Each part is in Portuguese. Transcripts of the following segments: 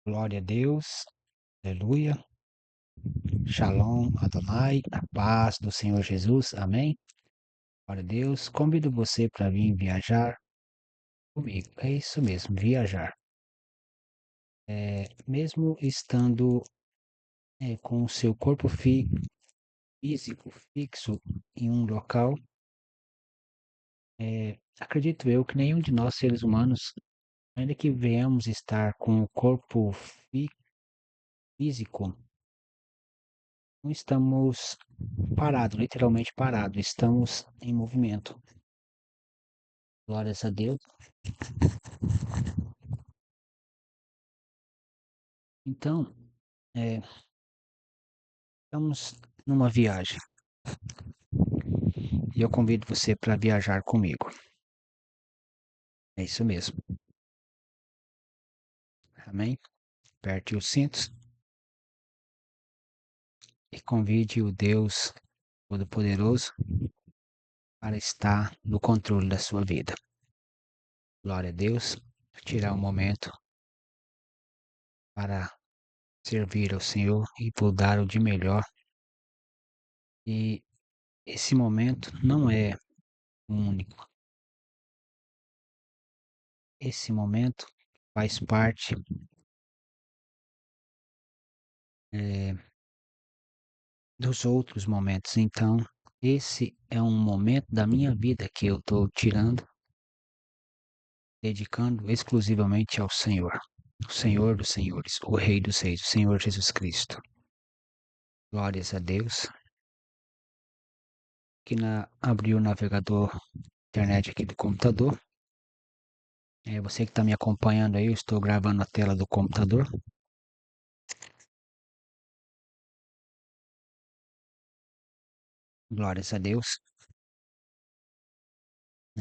Glória a Deus, aleluia, Shalom, Adonai, a paz do Senhor Jesus, amém? Glória a Deus, convido você para vir viajar comigo, é isso mesmo, viajar. Mesmo estando com o seu corpo físico fixo em um local, acredito eu que nenhum de nós seres humanos, ainda que venhamos estar com o corpo físico, não estamos parados, literalmente parados, estamos em movimento. Glórias a Deus. Então, é, estamos numa viagem e eu convido você para viajar comigo. É isso mesmo. Amém? Aperte os cintos e convide o Deus Todo-Poderoso para estar no controle da sua vida. Glória a Deus. Tirar um momento para servir ao Senhor e por dar o de melhor. E esse momento não é único. Esse momento faz parte dos outros momentos. Então, esse é um momento da minha vida que eu estou tirando, dedicando exclusivamente ao Senhor, o Senhor dos Senhores, o Rei dos Reis, o Senhor Jesus Cristo. Glórias a Deus. Abri o navegador internet aqui do computador. Você que está me acompanhando aí, eu estou gravando a tela do computador. Glórias a Deus.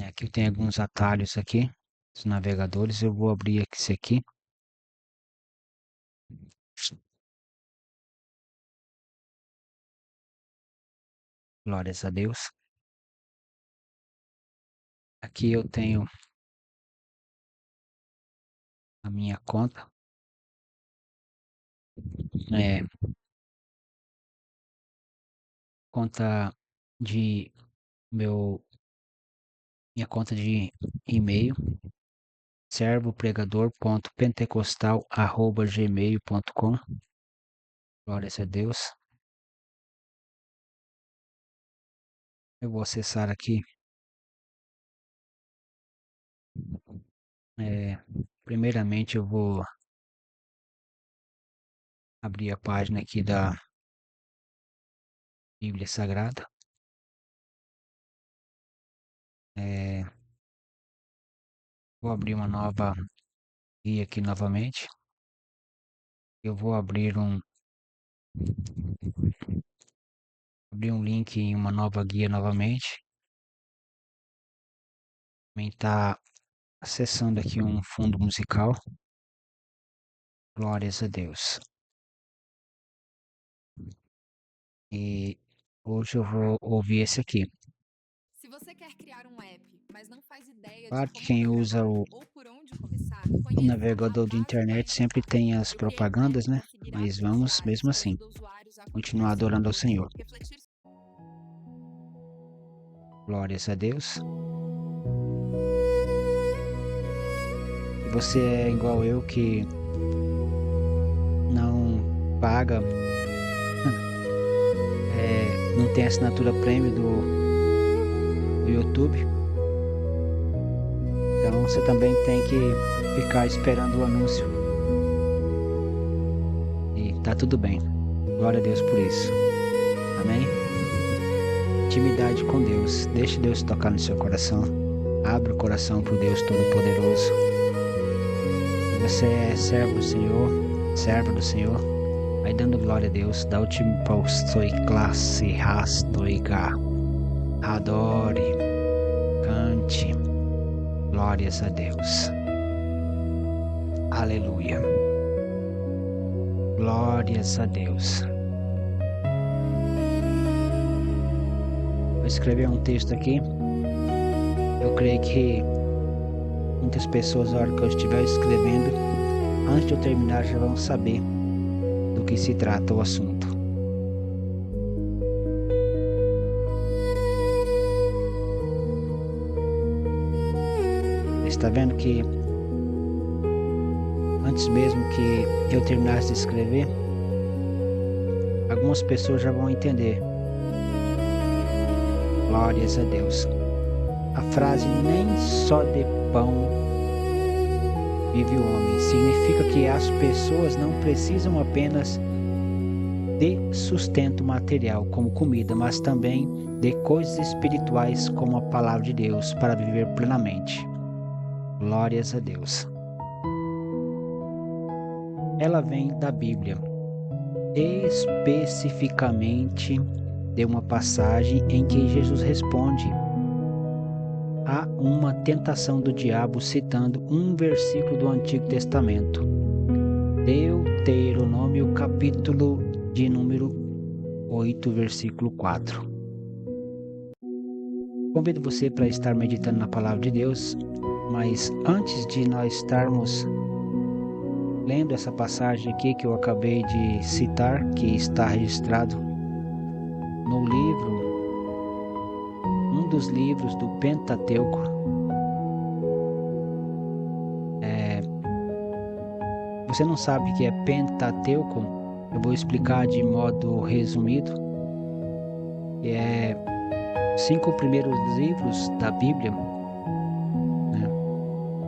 Aqui tem alguns atalhos aqui, os navegadores. Eu vou abrir esse aqui. Glórias a Deus. Aqui eu tenho a minha conta. Conta de minha conta de e-mail, servopregador.pentecostal@gmail.com. Glórias a Deus. Eu vou acessar aqui. Primeiramente eu vou abrir a página aqui da Bíblia Sagrada. Vou abrir uma nova guia aqui novamente. Eu vou abrir um link em uma nova guia novamente. Também está acessando aqui um fundo musical. Glórias a Deus. E hoje eu vou ouvir esse aqui. Se você quer criar um app, mas não faz ideia de Claro que como quem usa programar o ou por onde começar, conheça a navegador de base para internet sempre iniciar, tem as porque esse app propagandas, né? conseguirá Mas vamos apreciar mesmo que assim ajuda usuários a continuar conhecer seu adorando ao produto, Senhor. refletir. Glórias a Deus. Se você é igual eu que não paga, não tem assinatura premium do YouTube, então você também tem que ficar esperando o anúncio. E tá tudo bem. Glória a Deus por isso. Amém? Intimidade com Deus. Deixe Deus tocar no seu coração. Abra o coração para o Deus Todo-Poderoso. Você é servo do Senhor, servo do Senhor. Vai dando glória a Deus. Da última postoi classe rastoiga. Adore. Cante. Glórias a Deus. Aleluia. Glórias a Deus. Vou escrever um texto aqui. Eu creio que muitas pessoas, na hora que eu estiver escrevendo, antes de eu terminar, já vão saber do que se trata o assunto. Está vendo que antes mesmo que eu terminasse de escrever, algumas pessoas já vão entender. Glórias a Deus. A frase "nem só de pão vive o homem" significa que as pessoas não precisam apenas de sustento material, como comida, mas também de coisas espirituais, como a palavra de Deus, para viver plenamente. Glórias a Deus. Ela vem da Bíblia, especificamente de uma passagem em que Jesus responde a uma tentação do diabo, citando um versículo do Antigo Testamento. Deuteronômio, capítulo de número 8, versículo 4. Convido você para estar meditando na palavra de Deus, mas antes de nós estarmos lendo essa passagem aqui que eu acabei de citar, que está registrado no livro, um dos livros do Pentateuco, você não sabe o que é Pentateuco? Eu vou explicar de modo resumido. É 5 primeiros livros da Bíblia, né?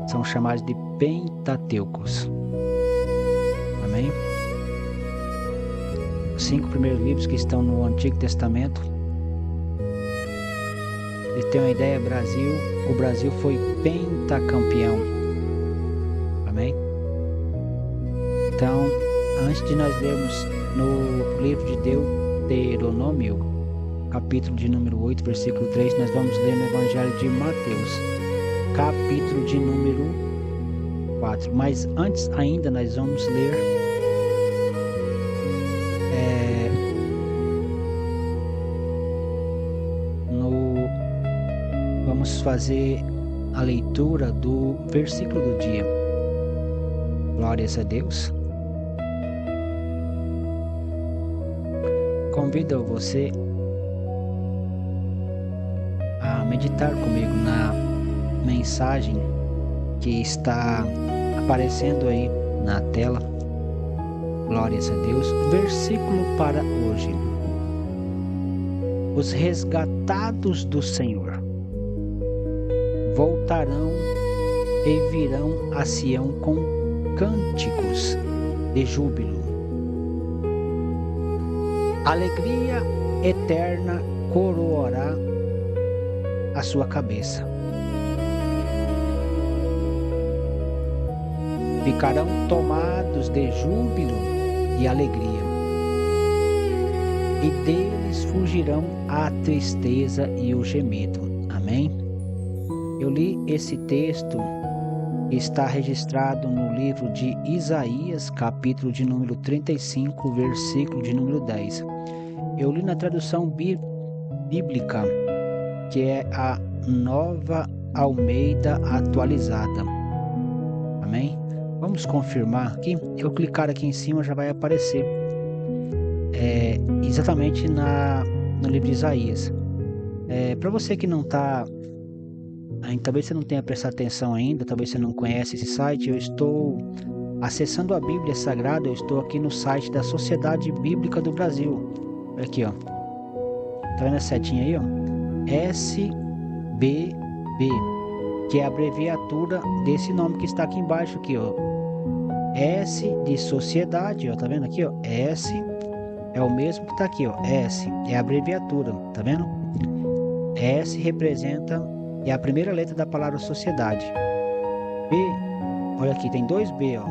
São chamados de Pentateucos. Amém? Os 5 primeiros livros que estão no Antigo Testamento. Vocês têm uma ideia, o Brasil foi pentacampeão. Amém? Então, antes de nós lermos no livro de Deuteronômio, capítulo de número 8, versículo 3, nós vamos ler no Evangelho de Mateus, capítulo de número 4. Mas antes ainda nós vamos ler vamos fazer a leitura do versículo do dia. Glórias a Deus. Convido você a meditar comigo na mensagem que está aparecendo aí na tela. Glórias a Deus. Versículo para hoje. Os resgatados do Senhor voltarão e virão a Sião com cânticos de júbilo. Alegria eterna coroará a sua cabeça. Ficarão tomados de júbilo e alegria, e deles fugirão a tristeza e o gemido. Amém? Eu li esse texto que está registrado no livro de Isaías, capítulo de número 35, versículo de número 10. Eu li na tradução bíblica, que é a Nova Almeida Atualizada. Amém? Vamos confirmar aqui. Eu clicar aqui em cima já vai aparecer exatamente no livro de Isaías. Para você que não está, talvez você não tenha prestado atenção ainda, talvez você não conhece esse site, eu estou acessando a Bíblia Sagrada, eu estou aqui no site da Sociedade Bíblica do Brasil. Olha aqui, ó. Tá vendo a setinha aí, ó? SBB, que é a abreviatura desse nome que está aqui embaixo, aqui, ó. S de sociedade, ó. Tá vendo aqui, ó? S é o mesmo que tá aqui, ó. S é a abreviatura, tá vendo? S representa, é a primeira letra da palavra sociedade. B, olha aqui, tem 2 B, ó.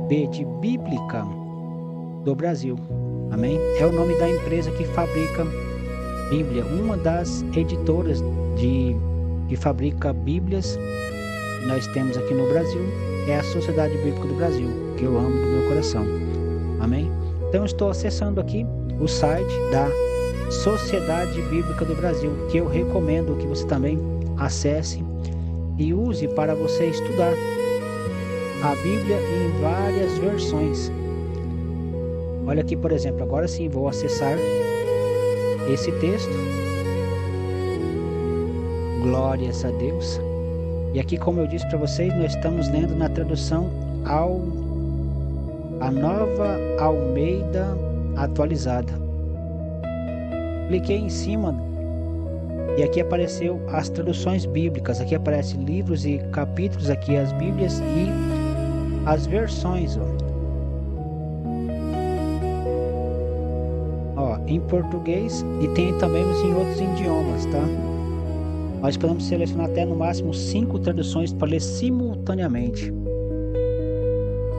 B de Bíblica do Brasil. Amém? É o nome da empresa que fabrica Bíblia. Uma das editoras que fabrica Bíblias que nós temos aqui no Brasil é a Sociedade Bíblica do Brasil, que eu amo do meu coração. Amém? Então estou acessando aqui o site da Sociedade Bíblica do Brasil, que eu recomendo que você também acesse e use para você estudar a Bíblia em várias versões. Olha aqui, por exemplo, agora sim vou acessar esse texto. Glórias a Deus. E aqui, como eu disse para vocês, nós estamos lendo na tradução a Nova Almeida Atualizada. Cliquei em cima e aqui apareceu as traduções bíblicas. Aqui aparecem livros e capítulos, aqui as Bíblias e as versões. Em português e tem também em outros idiomas, tá? Nós podemos selecionar até no máximo 5 traduções para ler simultaneamente.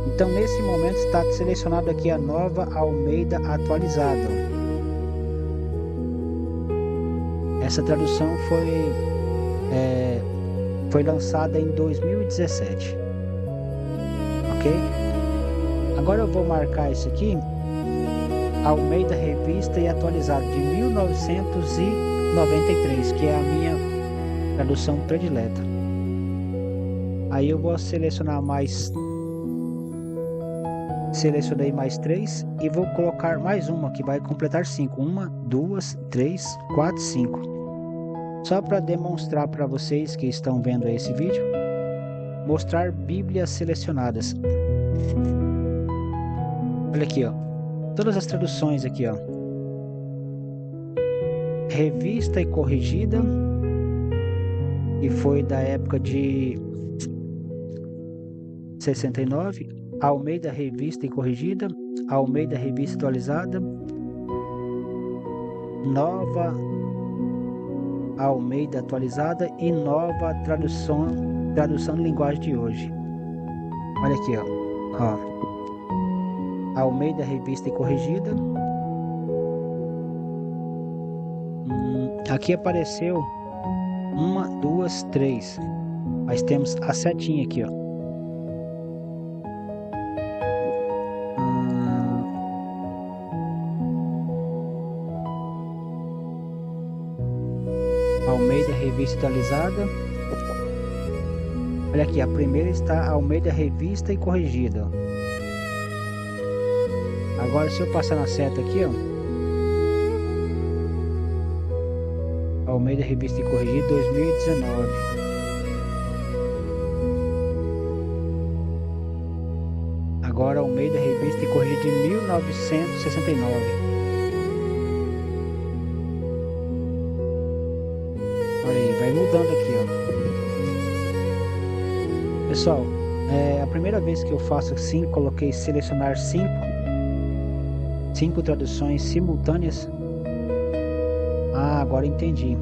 Então, nesse momento está selecionado aqui a Nova Almeida Atualizada. Essa tradução foi lançada em 2017. Ok? Agora eu vou marcar isso aqui. Almeida Revista e Atualizada de 1993, que é a minha tradução predileta. Aí eu vou selecionar selecionei mais 3 e vou colocar mais uma que vai completar 5. 1, 2, 3, 4, 5. Só para demonstrar para vocês que estão vendo esse vídeo, mostrar Bíblias selecionadas. Olha aqui, todas as traduções aqui, Revista e Corrigida, e foi da época de 69, Almeida Revista e Corrigida, Almeida Revista Atualizada, Nova Almeida Atualizada e Nova Tradução de Linguagem de hoje. Olha aqui, Almeida Revista e Corrigida. Aqui apareceu 1, 2, 3. Mas temos a setinha aqui, Almeida Revista Atualizada. Olha aqui, a primeira está Almeida Revista e Corrigida. Agora, se eu passar na seta aqui, Almeida Revista e Corrigida 2019. Agora Almeida Revista e Corrigida de 1969. Olha aí, vai mudando aqui, Pessoal, a primeira vez que eu faço assim, coloquei selecionar 5 traduções simultâneas. Agora entendi.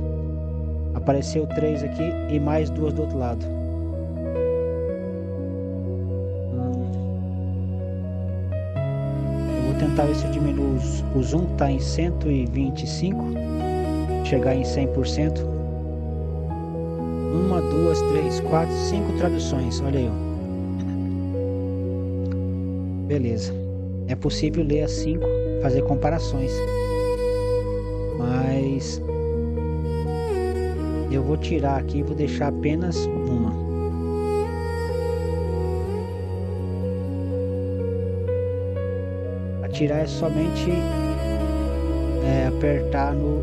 Apareceu 3 aqui e mais 2 do outro lado. Eu vou tentar ver se eu diminuo o zoom, tá em 125, chegar em 100%. 1, 2, 3, 4, 5 traduções. Olha aí, Beleza. É possível ler as 5, fazer comparações. Mas eu vou tirar aqui e vou deixar apenas uma. Para tirar é somente apertar no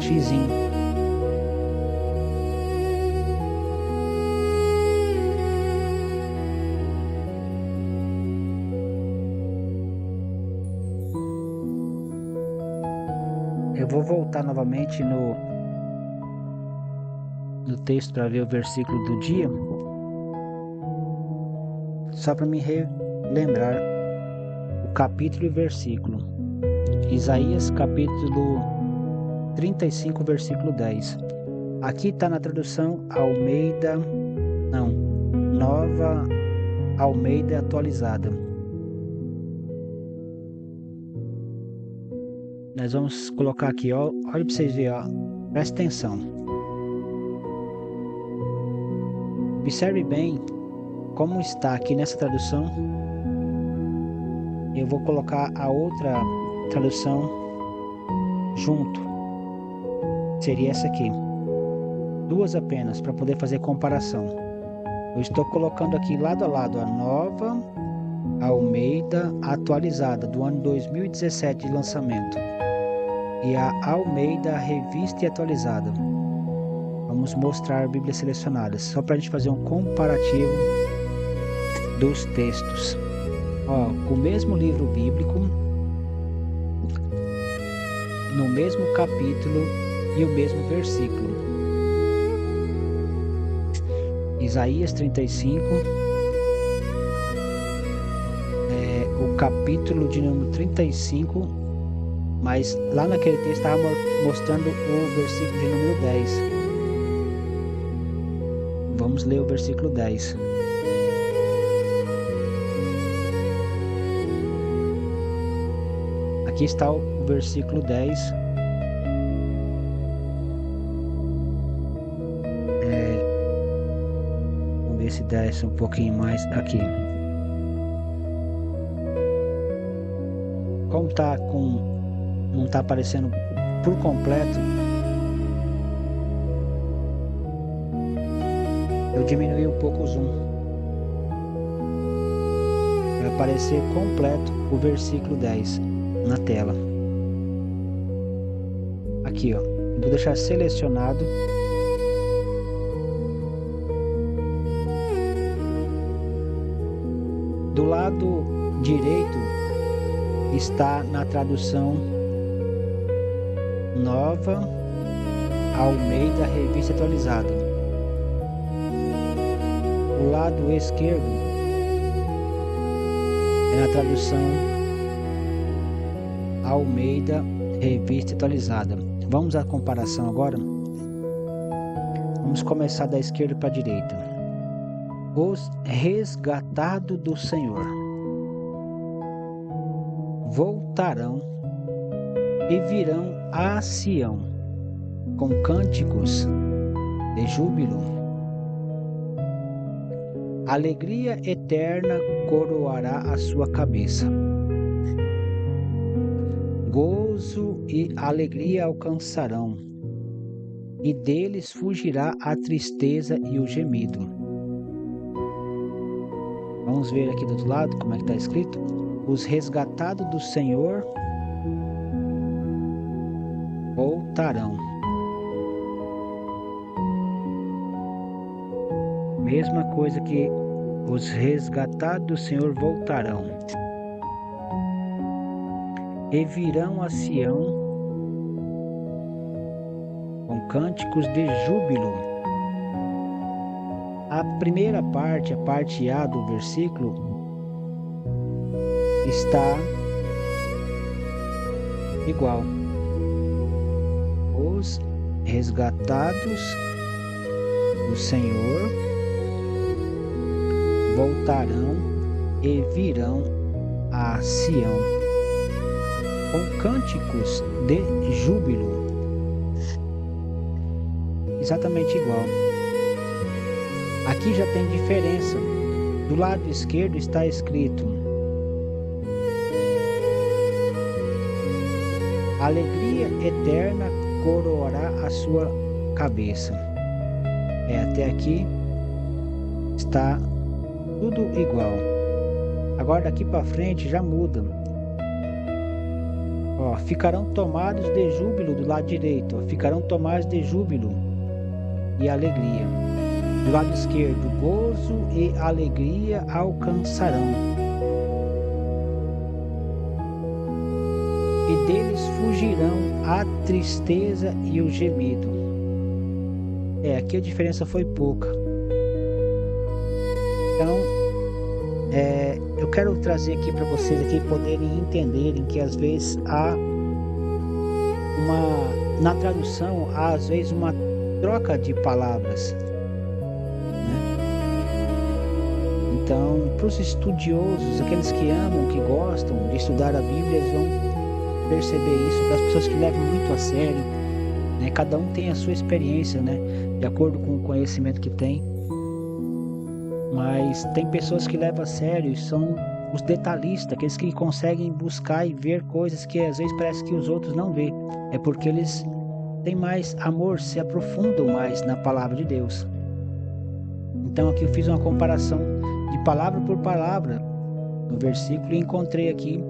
xizinho. Eu vou voltar novamente no texto para ver o versículo do dia, só para me relembrar o capítulo e versículo. Isaías capítulo 35, versículo 10. Aqui está na tradução Nova Almeida Atualizada. Nós vamos colocar aqui, olha para vocês verem, presta atenção. Observe bem como está aqui nessa tradução. Eu vou colocar a outra tradução junto. Seria essa aqui. 2 apenas, para poder fazer comparação. Eu estou colocando aqui lado a lado a Nova Almeida atualizada do ano 2017 de lançamento e a Almeida Revista e Atualizada. Vamos mostrar Bíblias selecionadas, só para a gente fazer um comparativo dos textos. Ó, o mesmo livro bíblico, no mesmo capítulo e o mesmo versículo. Isaías 35, o capítulo de número 35, mas lá naquele texto estava mostrando o versículo de número 10. Vamos ler o versículo 10. Aqui está o versículo 10. Vamos ver se desce um pouquinho mais aqui. Como não está aparecendo por completo, eu diminui um pouco o zoom. Vai aparecer completo o versículo 10 na tela. Aqui, ó. Vou deixar selecionado. Do lado direito está na tradução Nova Almeida Revista Atualizada. O lado esquerdo é na tradução Almeida Revista Atualizada. Vamos à comparação agora. Vamos começar da esquerda para a direita. Os resgatados do Senhor voltarão e virão a Sião com cânticos de júbilo. Alegria eterna coroará a sua cabeça. Gozo e alegria alcançarão, e deles fugirá a tristeza e o gemido. Vamos ver aqui do outro lado como é que está escrito. Os resgatados do Senhor voltarão. Mesma coisa que os resgatados do Senhor voltarão. E virão a Sião com cânticos de júbilo. A primeira parte, a parte A do versículo, está igual. Os resgatados do Senhor voltarão e virão a Sião com cânticos de júbilo. Exatamente igual. Aqui já tem diferença. Do lado esquerdo está escrito: alegria eterna coroará a sua cabeça. Até aqui está tudo igual. Agora daqui para frente já muda. Ó, ficarão tomados de júbilo do lado direito. Ó, ficarão tomados de júbilo e alegria. Do lado esquerdo, gozo e alegria alcançarão. E deles fugirão a tristeza e o gemido. Aqui a diferença foi pouca. Então, eu quero trazer aqui para vocês aqui poderem entenderem que às vezes na tradução há às vezes uma troca de palavras, né? Então, para os estudiosos, aqueles que amam, que gostam de estudar a Bíblia, eles vão perceber isso. Para as pessoas que levam muito a sério, né? Cada um tem a sua experiência, né? De acordo com o conhecimento que tem. Mas tem pessoas que levam a sério e são os detalhistas, aqueles que conseguem buscar e ver coisas que às vezes parece que os outros não vê. É porque eles têm mais amor, se aprofundam mais na palavra de Deus. Então aqui eu fiz uma comparação de palavra por palavra no versículo e encontrei aqui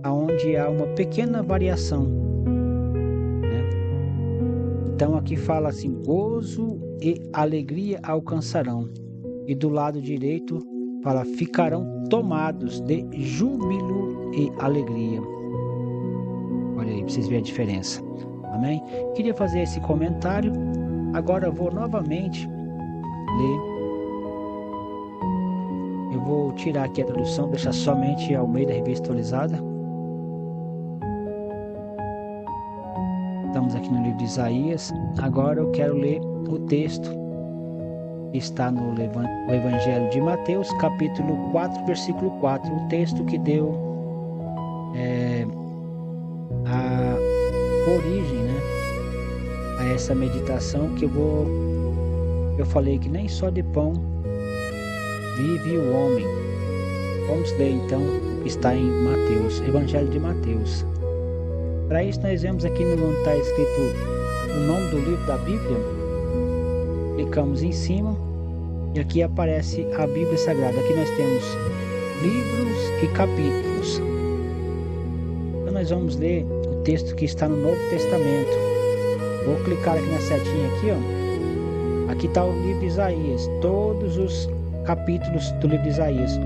aonde há uma pequena variação, né? Então aqui fala assim: gozo e alegria alcançarão, e do lado direito fala: ficarão tomados de júbilo e alegria. Olha aí, para vocês verem a diferença. Amém? Queria fazer esse comentário. Agora eu vou novamente ler. Eu vou tirar aqui a tradução, deixar somente Almeida Revista Atualizada. Estamos aqui no livro de Isaías. Agora eu quero ler o texto que está no Evangelho de Mateus, capítulo 4, versículo 4. O texto que deu a origem, né, a essa meditação que eu falei que nem só de pão vive o homem. Vamos ler então o que está em Mateus, Evangelho de Mateus. Para isso nós vemos aqui onde está escrito o nome do livro da Bíblia. Clicamos em cima e aqui aparece a Bíblia Sagrada. Aqui nós temos livros e capítulos. Então nós vamos ler o texto que está no Novo Testamento. Vou clicar aqui na setinha aqui, ó. Aqui está o livro de Isaías, todos os capítulos do livro de Isaías.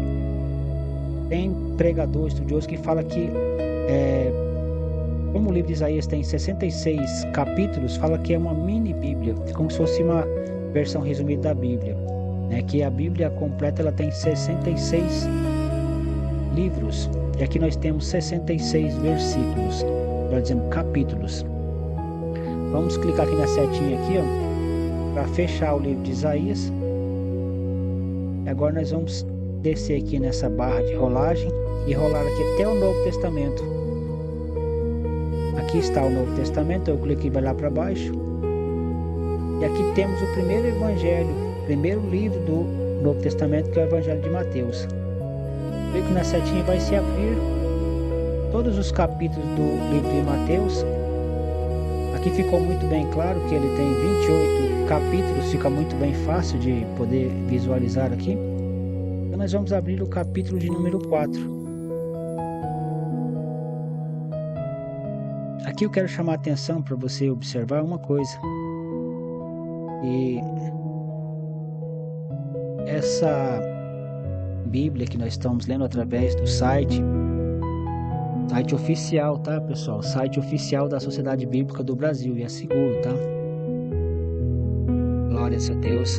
Tem pregador, estudioso que fala que como o livro de Isaías tem 66 capítulos, fala que é uma mini Bíblia, como se fosse uma versão resumida da Bíblia, né? Que a Bíblia completa ela tem 66 livros, e aqui nós temos 66 versículos, melhor dizendo, capítulos. Vamos clicar aqui na setinha aqui, ó, para fechar o livro de Isaías. E agora nós vamos descer aqui nessa barra de rolagem e rolar aqui até o Novo Testamento. Aqui está o Novo Testamento, eu clico e vai lá para baixo. E aqui temos o primeiro evangelho, primeiro livro do Novo Testamento, que é o Evangelho de Mateus. Clico na setinha e vai se abrir todos os capítulos do livro de Mateus. Aqui ficou muito bem claro que ele tem 28 capítulos, fica muito bem fácil de poder visualizar aqui. Então nós vamos abrir o capítulo de número 4. Aqui eu quero chamar a atenção para você observar uma coisa. E essa Bíblia que nós estamos lendo através do site oficial, tá, pessoal? Site oficial da Sociedade Bíblica do Brasil, e é seguro, tá? Glórias a Deus.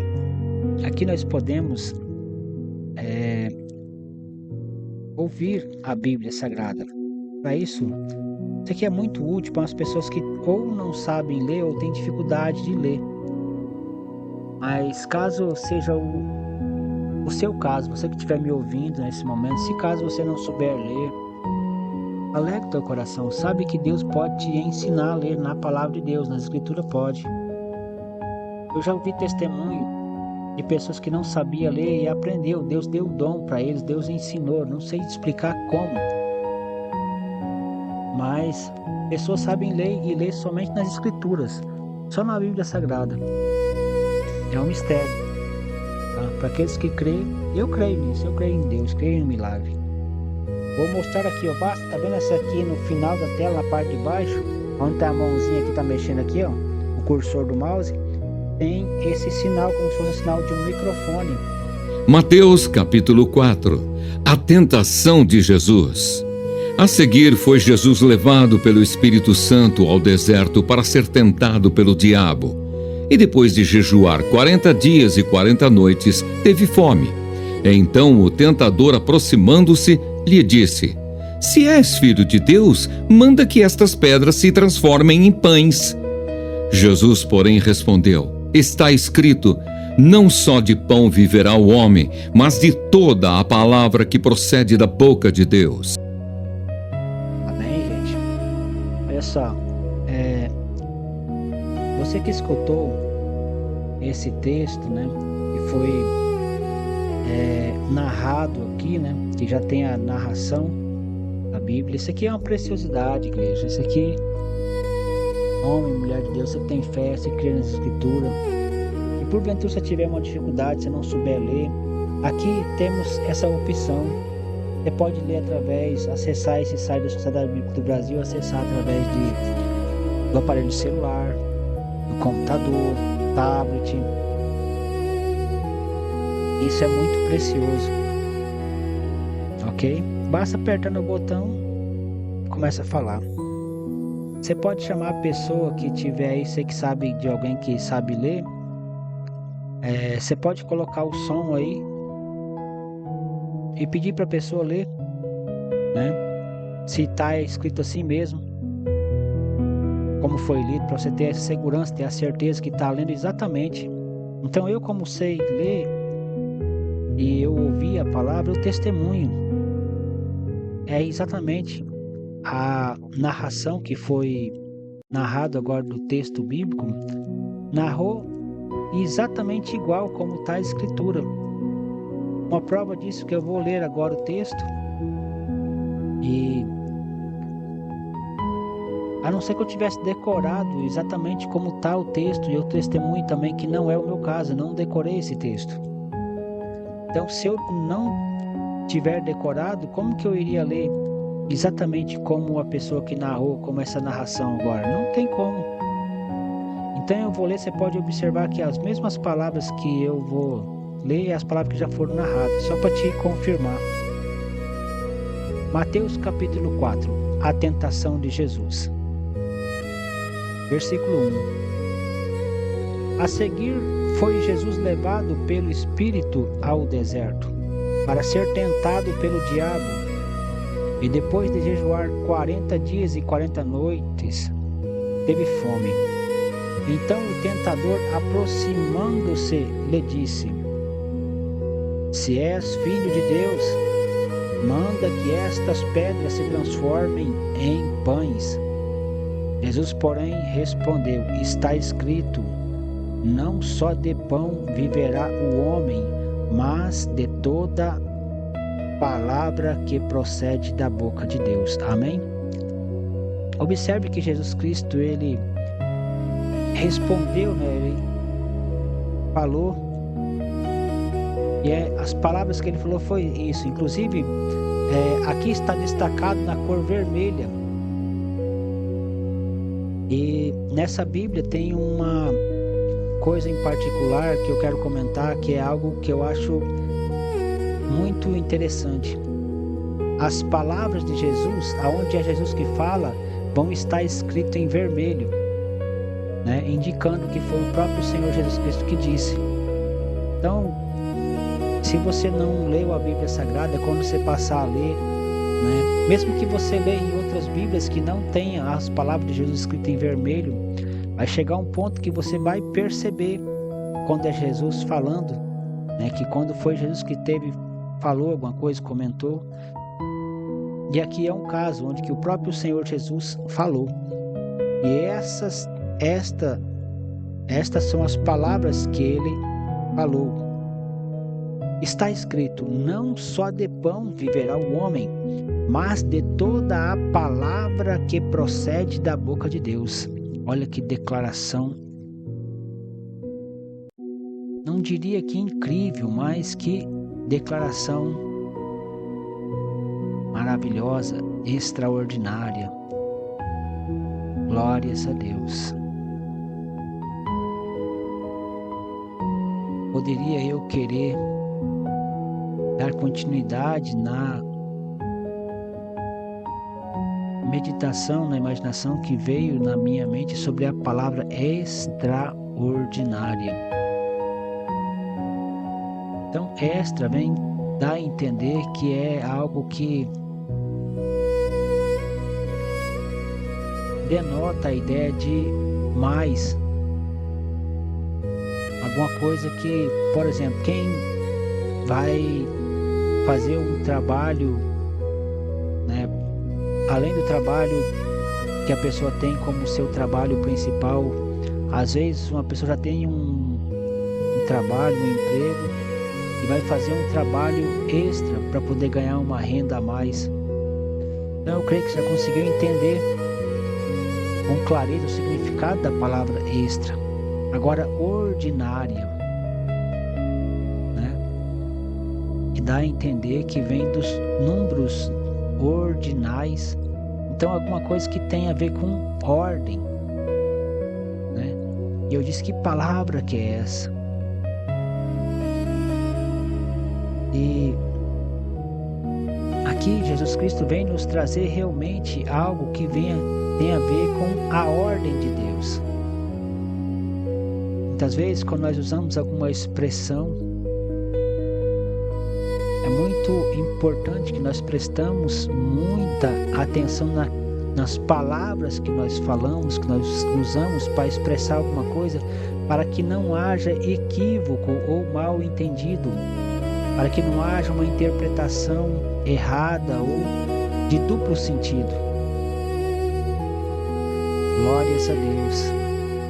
Aqui nós podemos ouvir a Bíblia Sagrada. Para isso aqui é muito útil para as pessoas que ou não sabem ler ou têm dificuldade de ler. Mas caso seja o seu caso, você que estiver me ouvindo nesse momento, se caso você não souber ler, alegre teu coração, sabe que Deus pode te ensinar a ler na palavra de Deus, na Escritura pode. Eu já ouvi testemunho de pessoas que não sabiam ler e aprendeu, Deus deu o dom para eles, Deus ensinou, não sei explicar como. Mas pessoas sabem ler e ler somente nas Escrituras, só na Bíblia Sagrada. É um mistério, tá? Para aqueles que creem, eu creio nisso, eu creio em Deus, creio no milagre. Vou mostrar aqui, ó, basta, tá vendo essa aqui no final da tela, na parte de baixo, onde tá a mãozinha que tá mexendo aqui, ó, o cursor do mouse, tem esse sinal, como se fosse o sinal de um microfone. Mateus capítulo 4. A tentação de Jesus. A seguir foi Jesus levado pelo Espírito Santo ao deserto para ser tentado pelo diabo. E depois de jejuar 40 dias e 40 noites, teve fome. Então o tentador, aproximando-se, lhe disse: Se és filho de Deus, manda que estas pedras se transformem em pães. Jesus, porém, respondeu: Está escrito: Não só de pão viverá o homem, mas de toda a palavra que procede da boca de Deus. Olha só, você que escutou esse texto, né, que foi narrado aqui, né, que já tem a narração da Bíblia, isso aqui é uma preciosidade, igreja. Isso aqui, homem, mulher de Deus, você que tem fé, você crê nas Escrituras, que porventura você tiver uma dificuldade, você não souber ler, aqui temos essa opção. Você pode ler acessar esse site da Sociedade Bíblica do Brasil, acessar através do aparelho celular, do computador, tablet. Isso é muito precioso, ok? Basta apertar no botão e começa a falar. Você pode chamar a pessoa que tiver aí, você que sabe de alguém que sabe ler. Você pode colocar o som aí e pedir para a pessoa ler, né? Se está escrito assim mesmo, como foi lido, para você ter essa segurança, ter a certeza que está lendo exatamente. Então eu, como sei ler e eu ouvi a palavra, eu testemunho. É exatamente a narração que foi narrado agora do texto bíblico, narrou exatamente igual como está a escritura. Uma prova disso que eu vou ler agora o texto, e a não ser que eu tivesse decorado exatamente como está o texto, e eu testemunho também que não é o meu caso, eu não decorei esse texto. Então, se eu não tiver decorado, como que eu iria ler exatamente como a pessoa que narrou, como essa narração agora? Não tem como. Então eu vou ler, você pode observar que as mesmas palavras que eu vou ler, as palavras que já foram narradas, só para te confirmar. Mateus capítulo 4, a tentação de Jesus. Versículo 1. A seguir foi Jesus levado pelo Espírito ao deserto, para ser tentado pelo diabo, e depois de jejuar 40 dias e 40 noites, teve fome. Então o tentador, aproximando-se, lhe disse: Se és filho de Deus, manda que estas pedras se transformem em pães. Jesus, porém, respondeu: Está escrito, não só de pão viverá o homem, mas de toda palavra que procede da boca de Deus. Amém? Observe que Jesus Cristo, ele respondeu, ele falou, e as palavras que ele falou foi isso. Inclusive, aqui está destacado na cor vermelha. E nessa Bíblia tem uma coisa em particular que eu quero comentar, que é algo que eu acho muito interessante. As palavras de Jesus, aonde é Jesus que fala, vão estar escritas em vermelho, né? Indicando que foi o próprio Senhor Jesus Cristo que disse. Então, se você não leu a Bíblia Sagrada, quando você passar a ler, né? Mesmo que você leia em outras Bíblias que não tenha as palavras de Jesus escritas em vermelho, vai chegar um ponto que você vai perceber quando é Jesus falando, né? Que quando foi Jesus que falou alguma coisa, comentou. E aqui é um caso onde que o próprio Senhor Jesus falou. E estas são as palavras que ele falou. Está escrito: não só de pão viverá o homem, mas de toda a palavra que procede da boca de Deus. Olha que declaração. Não diria que incrível, mas que declaração maravilhosa, extraordinária. Glórias a Deus. Poderia eu querer dar continuidade na meditação, na imaginação que veio na minha mente sobre a palavra extraordinária. Então, extra vem dar a entender que é algo que denota a ideia de mais. Alguma coisa que, por exemplo, quem vai fazer um trabalho, né, além do trabalho que a pessoa tem como seu trabalho principal, às vezes uma pessoa já tem um trabalho, um emprego, e vai fazer um trabalho extra para poder ganhar uma renda a mais. Então eu creio que você já conseguiu entender com clareza o significado da palavra extra. Agora, ordinária. dá a entender que vem dos números ordinais. Então, alguma coisa que tem a ver com ordem, né? E eu disse, que palavra que é essa? E aqui Jesus Cristo vem nos trazer realmente algo que tem a ver com a ordem de Deus. Muitas vezes, quando nós usamos alguma expressão, é muito importante que nós prestamos muita atenção nas palavras que nós falamos, que nós usamos para expressar alguma coisa, para que não haja equívoco ou mal entendido, para que não haja uma interpretação errada ou de duplo sentido. Glórias a Deus.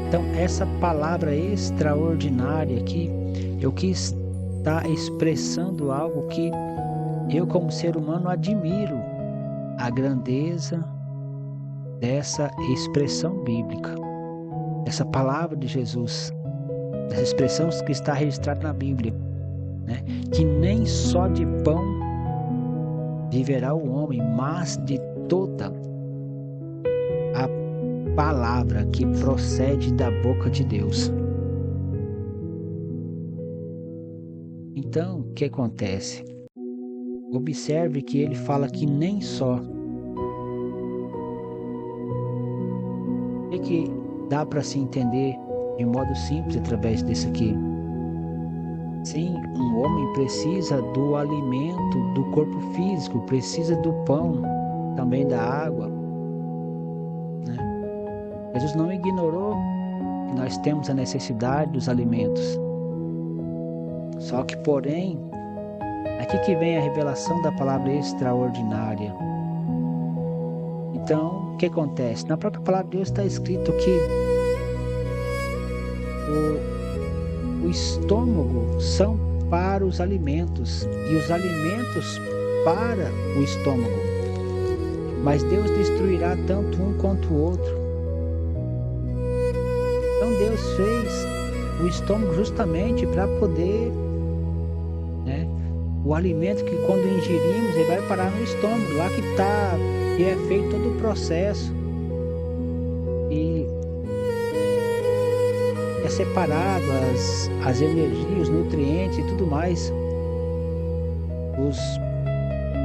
Então, essa palavra extraordinária aqui, eu quis estar expressando algo que eu, como ser humano, admiro a grandeza dessa expressão bíblica, essa palavra de Jesus, essa expressão que está registrada na Bíblia, né? Que nem só de pão viverá o homem, mas de toda a palavra que procede da boca de Deus. Então, o que acontece? Observe que ele fala que nem só. O que dá para se entender de modo simples através disso aqui? Sim, um homem precisa do alimento do corpo físico, precisa do pão, também da água, né? Jesus não ignorou que nós temos a necessidade dos alimentos. Só que, porém, aqui que vem a revelação da palavra extraordinária. Então, o que acontece? Na própria palavra de Deus está escrito que o estômago são para os alimentos e os alimentos para o estômago. Mas Deus destruirá tanto um quanto o outro. Então Deus fez o estômago justamente para poder, né, o alimento que quando ingerimos ele vai parar no estômago, lá que é feito todo o processo e é separado as energias, os nutrientes e tudo mais.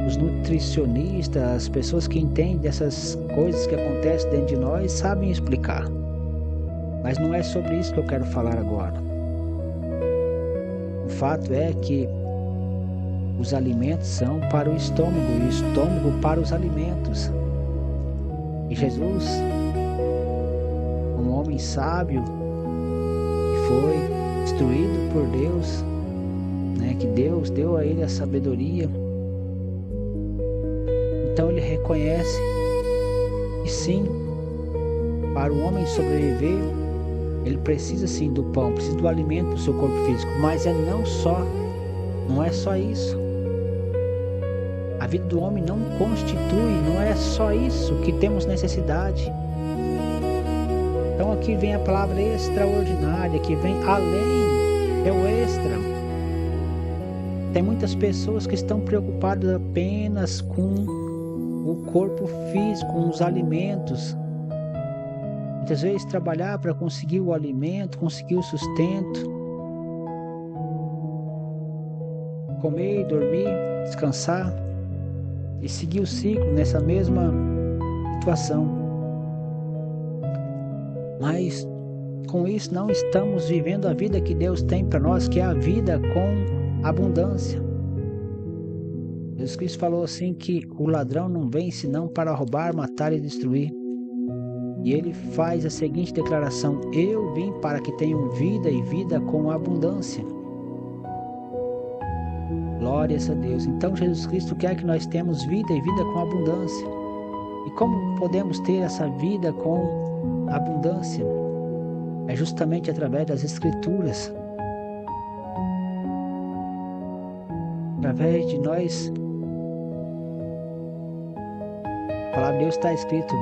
Os nutricionistas, as pessoas que entendem dessas coisas que acontecem dentro de nós, sabem explicar. Mas não é sobre isso que eu quero falar agora. O fato é que os alimentos são para o estômago e o estômago para os alimentos. E Jesus, um homem sábio, que foi instruído por Deus, né, que Deus deu a ele a sabedoria, então ele reconhece que sim, para o homem sobreviver, ele precisa sim do pão, precisa do alimento para o seu corpo físico, mas não é só isso. A vida do homem não é só isso que temos necessidade. Então aqui vem a palavra extraordinária, que vem além, é o extra. Tem muitas pessoas que estão preocupadas apenas com o corpo físico, com os alimentos. Muitas vezes trabalhar para conseguir o alimento, conseguir o sustento, comer, dormir, descansar e seguir o ciclo nessa mesma situação. Mas com isso não estamos vivendo a vida que Deus tem para nós, que é a vida com abundância. Jesus Cristo falou assim que o ladrão não vem senão para roubar, matar e destruir. E ele faz a seguinte declaração: eu vim para que tenham vida e vida com abundância. Glórias a Deus. Então Jesus Cristo quer que nós tenhamos vida e vida com abundância. E como podemos ter essa vida com abundância? É justamente através das Escrituras. Através de nós. A palavra de Deus está escrito: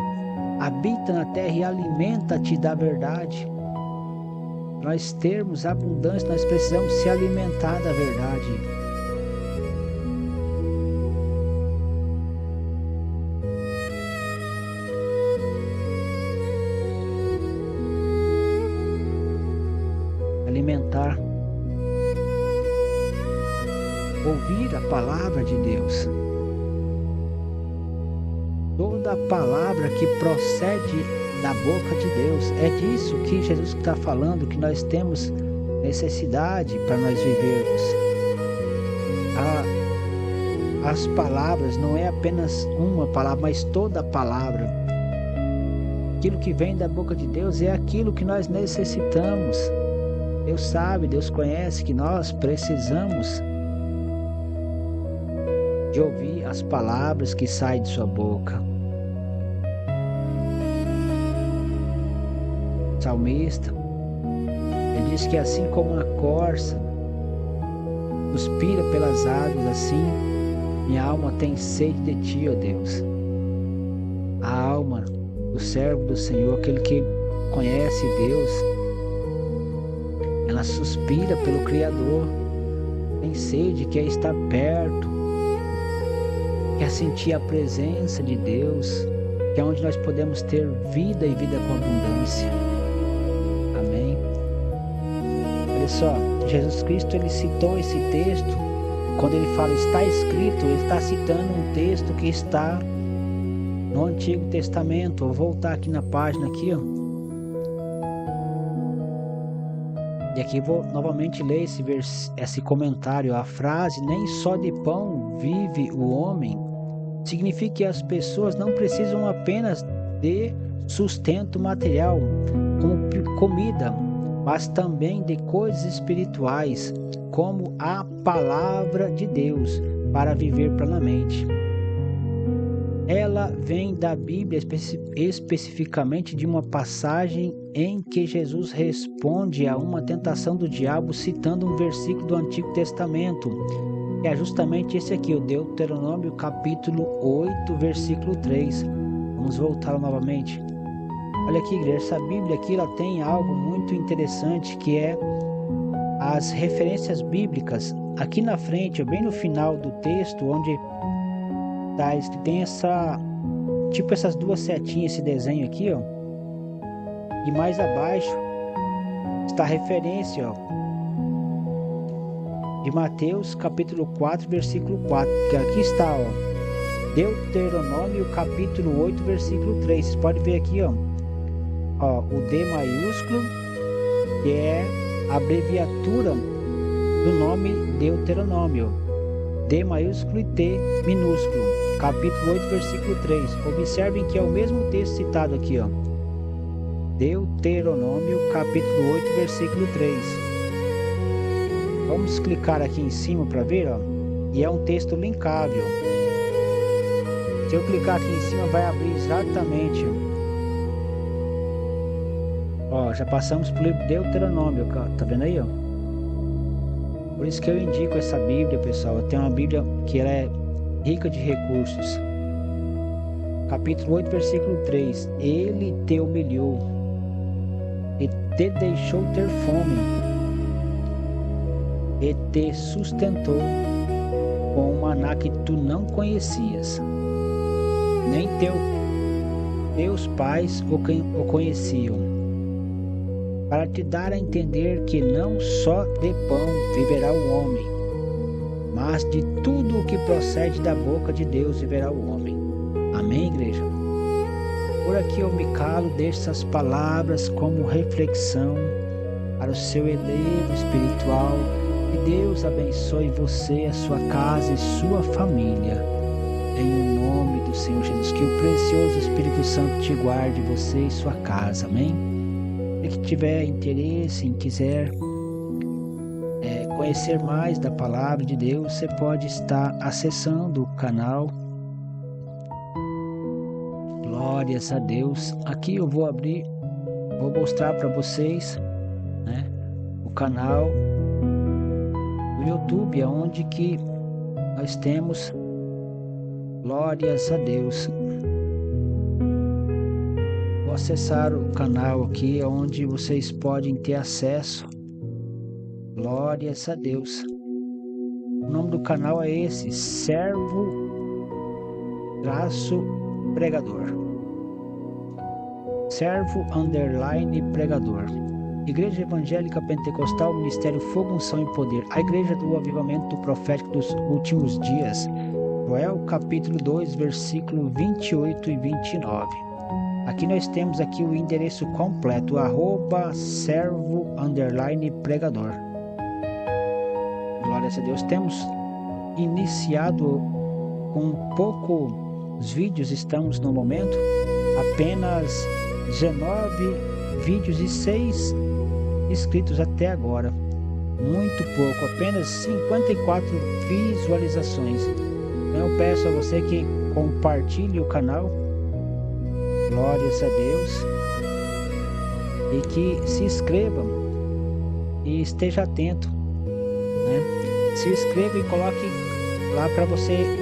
habita na terra e alimenta-te da verdade. Para nós termos abundância, nós precisamos se alimentar da verdade. palavra de Deus. Toda palavra que procede da boca de Deus. É disso que Jesus está falando, que nós temos necessidade para nós vivermos. As palavras não é apenas uma palavra, mas toda a palavra. Aquilo que vem da boca de Deus é aquilo que nós necessitamos. Deus sabe, Deus conhece que nós precisamos de ouvir as palavras que saem de sua boca. O salmista, ele diz que assim como a corça suspira pelas águas, assim minha alma tem sede de ti, ó Deus. A alma do servo do Senhor, aquele que conhece Deus, ela suspira pelo Criador, tem sede, quer estar perto, quer sentir a presença de Deus, que é onde nós podemos ter vida e vida com abundância. Amém? Olha só, Jesus Cristo, ele citou esse texto, quando ele fala está escrito, ele está citando um texto que está no Antigo Testamento. Vou voltar aqui na página aqui, ó. E aqui vou novamente ler esse comentário. A frase nem só de pão vive o homem significa que as pessoas não precisam apenas de sustento material, como comida, mas também de coisas espirituais, como a palavra de Deus, para viver plenamente. Ela vem da Bíblia, especificamente de uma passagem em que Jesus responde a uma tentação do diabo, citando um versículo do Antigo Testamento, que é justamente esse aqui, o Deuteronômio capítulo 8, versículo 3. Vamos voltar novamente. Olha aqui, igreja, essa Bíblia aqui, ela tem algo muito interessante, que é as referências bíblicas. Aqui na frente, bem no final do texto, onde tem essas duas setinhas, esse desenho aqui, ó. E mais abaixo está a referência, ó, de Mateus capítulo 4, versículo 4, que aqui está, ó, Deuteronômio capítulo 8, versículo 3. Vocês podem ver aqui, ó, o D maiúsculo, que é a abreviatura do nome Deuteronômio. D maiúsculo e T minúsculo, capítulo 8, versículo 3. Observem que é o mesmo texto citado aqui, ó. Deuteronômio, capítulo 8, versículo 3. Vamos clicar aqui em cima para ver, ó. E é um texto linkável. Se eu clicar aqui em cima, vai abrir exatamente, ó, já passamos pro livro Deuteronômio, tá vendo aí, ó? Por isso que eu indico essa Bíblia, pessoal. Eu tenho uma Bíblia que ela é rica de recursos. Capítulo 8, versículo 3. Ele te humilhou e te deixou ter fome e te sustentou com um maná que tu não conhecias, nem teus pais o conheciam, para te dar a entender que não só de pão viverá o homem, mas de tudo o que procede da boca de Deus viverá o homem. Amém, igreja? Por aqui eu me calo, deixo essas palavras como reflexão para o seu elevo espiritual. Que Deus abençoe você, a sua casa e sua família. Em nome do Senhor Jesus, que o precioso Espírito Santo te guarde, você e sua casa. Amém? Se que tiver interesse em quiser conhecer mais da palavra de Deus, você pode estar acessando o canal. Glórias a Deus. Aqui eu vou mostrar para vocês, né, o canal do YouTube, onde que nós temos, glórias a Deus. Vou acessar o canal aqui, onde vocês podem ter acesso. Glórias a Deus. O nome do canal é esse, Servo_Pregador. Servo_Pregador. Igreja Evangélica Pentecostal, Ministério Fogo, Unção e Poder. A Igreja do Avivamento Profético dos Últimos Dias. Joel, capítulo 2, versículo 28 e 29. Aqui nós temos aqui o endereço completo, @servo_pregador. Glória a Deus. Temos iniciado com poucos vídeos, estamos no momento, apenas 19 vídeos e 6 inscritos até agora. Muito pouco, apenas 54 visualizações. Eu peço a você que compartilhe o canal. Glórias a Deus. E que se inscreva e esteja atento, né? Se inscreva e coloque lá para você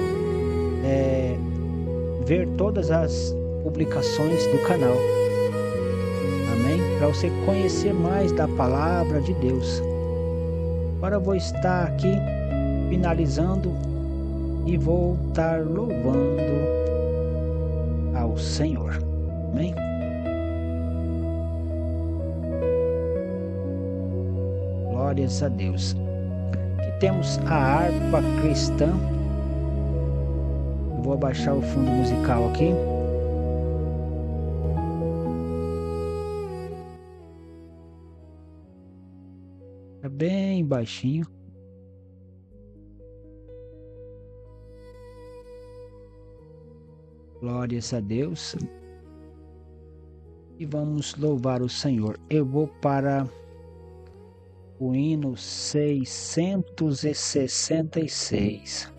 ver todas as publicações do canal. Amém? Para você conhecer mais da palavra de Deus. Agora eu vou estar aqui finalizando e vou estar louvando ao Senhor. Amém? Glórias a Deus. Aqui temos a harpa cristã. Eu vou abaixar o fundo musical aqui. É bem baixinho. Glórias a Deus. E vamos louvar o Senhor. Eu vou para o hino 666.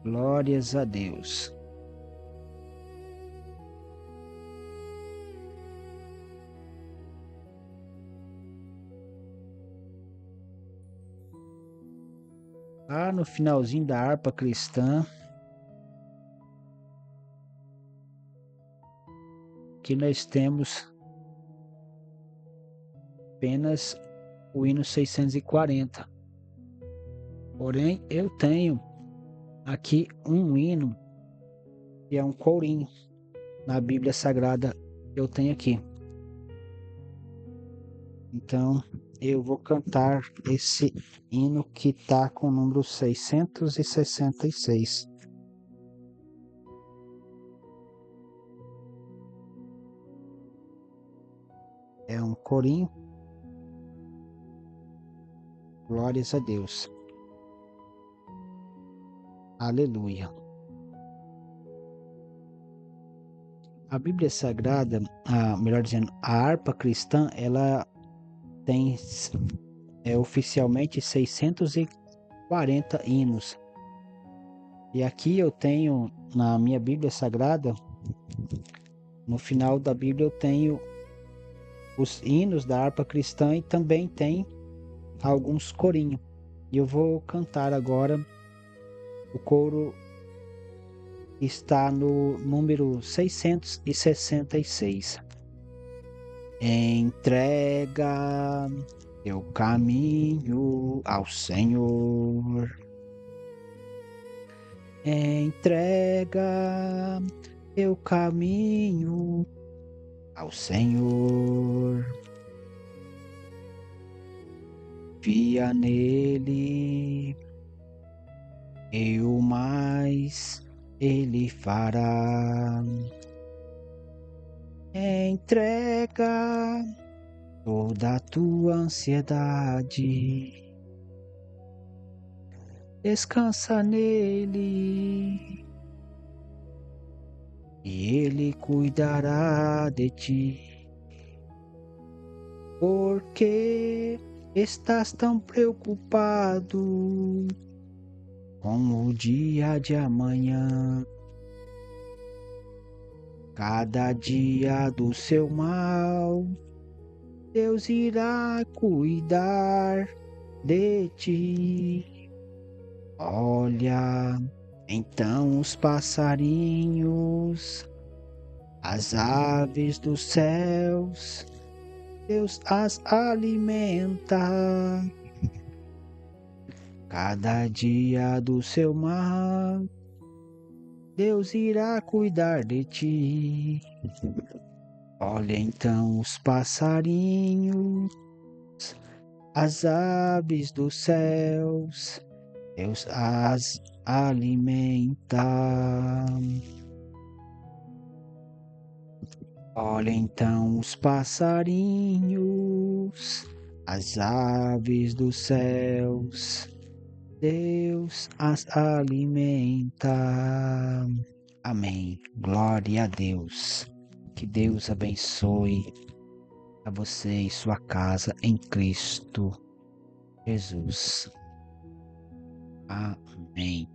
Glórias a Deus. Lá no finalzinho da harpa cristã, que nós temos apenas o hino 640. Porém, eu tenho aqui um hino que é um corinho na Bíblia Sagrada. Eu tenho aqui. Então, eu vou cantar esse hino que está com o número 666. É um corinho. Glórias a Deus. Aleluia. A Bíblia Sagrada, melhor dizendo, a harpa cristã, ela tem oficialmente 640 hinos. E aqui eu tenho, na minha Bíblia Sagrada, no final da Bíblia eu tenho os hinos da harpa cristã e também tem alguns corinhos. E eu vou cantar agora. O coro está no número 666. Entrega teu caminho ao Senhor. Entrega teu caminho ao Senhor. Confia nele, e o mais ele fará. Entrega toda a tua ansiedade. Descansa nele, e ele cuidará de ti. Porque estás tão preocupado com o dia de amanhã? Cada dia do seu mal, Deus irá cuidar de ti. Olha, então os passarinhos, as aves dos céus, Deus as alimenta. Cada dia do seu mal, Deus irá cuidar de ti. Olha então os passarinhos, as aves dos céus, Deus as alimenta. Olha então os passarinhos, as aves dos céus, Deus as alimenta. Amém. Glória a Deus. Que Deus abençoe a você e sua casa em Cristo Jesus. Amém.